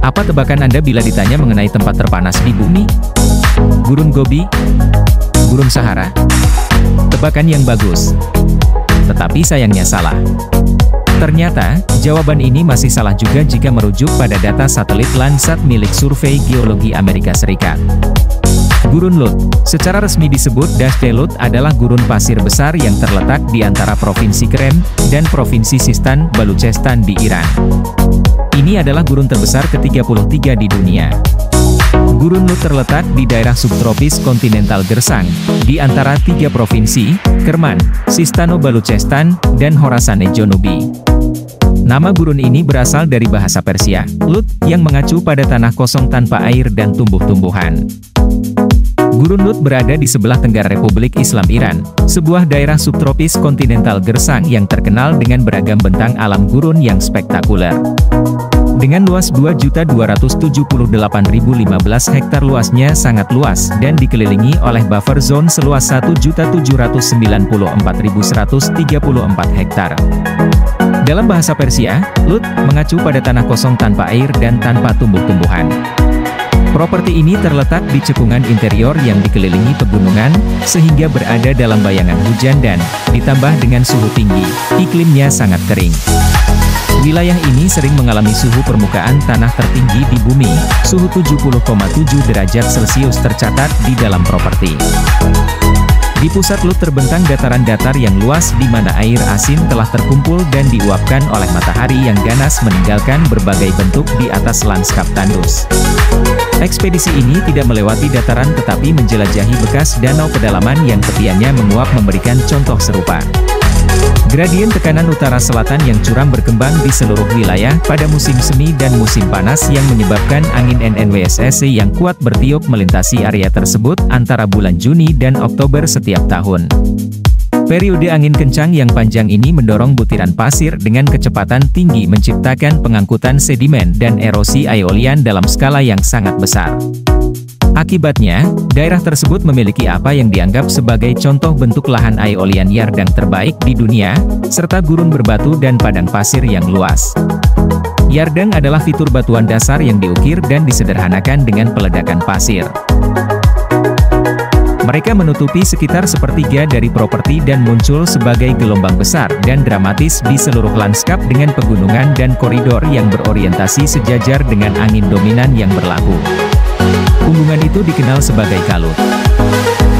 Apa tebakan Anda bila ditanya mengenai tempat terpanas di bumi? Gurun Gobi? Gurun Sahara? Tebakan yang bagus. Tetapi sayangnya salah. Ternyata, jawaban ini masih salah juga jika merujuk pada data satelit Landsat milik Survei Geologi Amerika Serikat. Gurun Lut, secara resmi disebut Dasht-e Lut, adalah gurun pasir besar yang terletak di antara Provinsi Kerem dan Provinsi Sistan, Baluchestan di Iran. Ini adalah gurun terbesar ke-33 di dunia. Gurun Lut terletak di daerah subtropis kontinental Gersang, di antara tiga provinsi, Kerman, Sistano-Baluchestan, dan Khorasane-Janubi. Nama gurun ini berasal dari bahasa Persia, Lut, yang mengacu pada tanah kosong tanpa air dan tumbuh-tumbuhan. Gurun Lut berada di sebelah tenggara Republik Islam Iran, sebuah daerah subtropis kontinental Gersang yang terkenal dengan beragam bentang alam gurun yang spektakuler. Dengan luas 2.278.015 hektar, luasnya sangat luas dan dikelilingi oleh buffer zone seluas 1.794.134 hektar. Dalam bahasa Persia, Lut mengacu pada tanah kosong tanpa air dan tanpa tumbuh-tumbuhan. Properti ini terletak di cekungan interior yang dikelilingi pegunungan, sehingga berada dalam bayangan hujan dan, ditambah dengan suhu tinggi, iklimnya sangat kering. Wilayah ini sering mengalami suhu permukaan tanah tertinggi di bumi, suhu 70,7 derajat Celcius tercatat di dalam properti. Di pusat Lut terbentang dataran datar yang luas di mana air asin telah terkumpul dan diuapkan oleh matahari yang ganas meninggalkan berbagai bentuk di atas lanskap tandus. Ekspedisi ini tidak melewati dataran tetapi menjelajahi bekas danau pedalaman yang tepiannya menguap memberikan contoh serupa. Gradien tekanan utara-selatan yang curam berkembang di seluruh wilayah pada musim semi dan musim panas yang menyebabkan angin NNWSSC yang kuat bertiup melintasi area tersebut antara bulan Juni dan Oktober setiap tahun. Periode angin kencang yang panjang ini mendorong butiran pasir dengan kecepatan tinggi menciptakan pengangkutan sedimen dan erosi aeolian dalam skala yang sangat besar. Akibatnya, daerah tersebut memiliki apa yang dianggap sebagai contoh bentuk lahan aeolian yardang terbaik di dunia, serta gurun berbatu dan padang pasir yang luas. Yardang adalah fitur batuan dasar yang diukir dan disederhanakan dengan peledakan pasir. Mereka menutupi sekitar sepertiga dari properti dan muncul sebagai gelombang besar dan dramatis di seluruh lanskap dengan pegunungan dan koridor yang berorientasi sejajar dengan angin dominan yang berlaku. Punggungan itu dikenal sebagai kalut.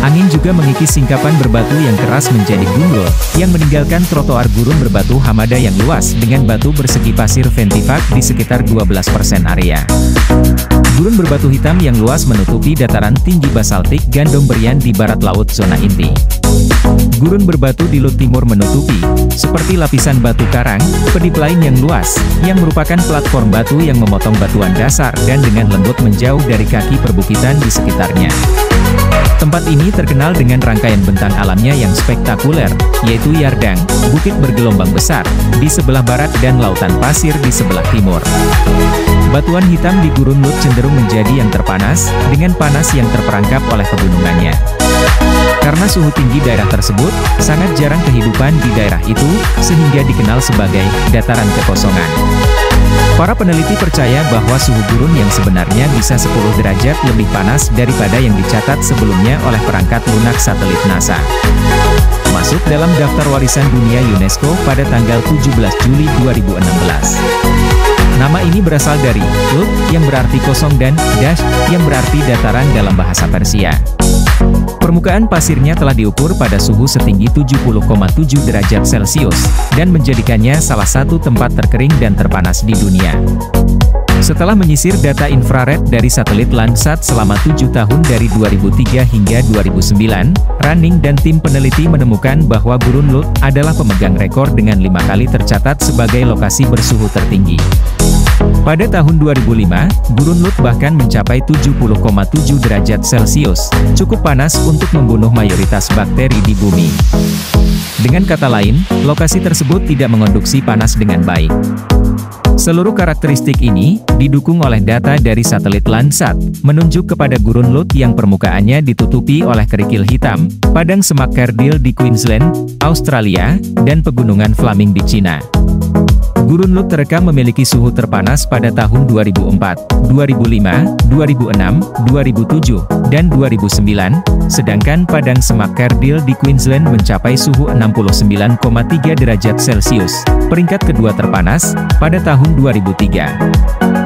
Angin juga mengikis singkapan berbatu yang keras menjadi gundul, yang meninggalkan trotoar gurun berbatu Hamada yang luas dengan batu bersegi pasir ventifak di sekitar 12% area. Gurun berbatu hitam yang luas menutupi dataran tinggi basaltik gandum berian di barat laut zona inti. Gurun berbatu di Lut Timur menutupi, seperti lapisan batu karang, pedip lain yang luas, yang merupakan platform batu yang memotong batuan dasar dan dengan lembut menjauh dari kaki perbukitan di sekitarnya. Tempat ini terkenal dengan rangkaian bentang alamnya yang spektakuler, yaitu Yardang, bukit bergelombang besar, di sebelah barat dan lautan pasir di sebelah timur. Batuan hitam di Gurun Lut cenderung menjadi yang terpanas, dengan panas yang terperangkap oleh pegunungannya. Karena suhu tinggi daerah tersebut, sangat jarang kehidupan di daerah itu, sehingga dikenal sebagai dataran kekosongan. Para peneliti percaya bahwa suhu gurun yang sebenarnya bisa 10 derajat lebih panas daripada yang dicatat sebelumnya oleh perangkat lunak satelit NASA. Masuk dalam daftar warisan dunia UNESCO pada tanggal 17 Juli 2016. Nama ini berasal dari Lut, yang berarti kosong, dan Dasht, yang berarti dataran dalam bahasa Persia. Permukaan pasirnya telah diukur pada suhu setinggi 70,7 derajat Celcius, dan menjadikannya salah satu tempat terkering dan terpanas di dunia. Setelah menyisir data infrared dari satelit Landsat selama 7 tahun dari 2003 hingga 2009, Running dan tim peneliti menemukan bahwa Gurun Lut adalah pemegang rekor dengan 5 kali tercatat sebagai lokasi bersuhu tertinggi. Pada tahun 2005, Gurun Lut bahkan mencapai 70,7 derajat Celcius, cukup panas untuk membunuh mayoritas bakteri di bumi. Dengan kata lain, lokasi tersebut tidak mengonduksi panas dengan baik. Seluruh karakteristik ini, didukung oleh data dari satelit Landsat, menunjuk kepada Gurun Lut yang permukaannya ditutupi oleh kerikil hitam, padang semak Cardil di Queensland, Australia, dan pegunungan Flaming di Cina. Gurun Lut terekam memiliki suhu terpanas pada tahun 2004, 2005, 2006, 2007, dan 2009, sedangkan padang semak Cardile di Queensland mencapai suhu 69,3 derajat Celcius, peringkat kedua terpanas, pada tahun 2003.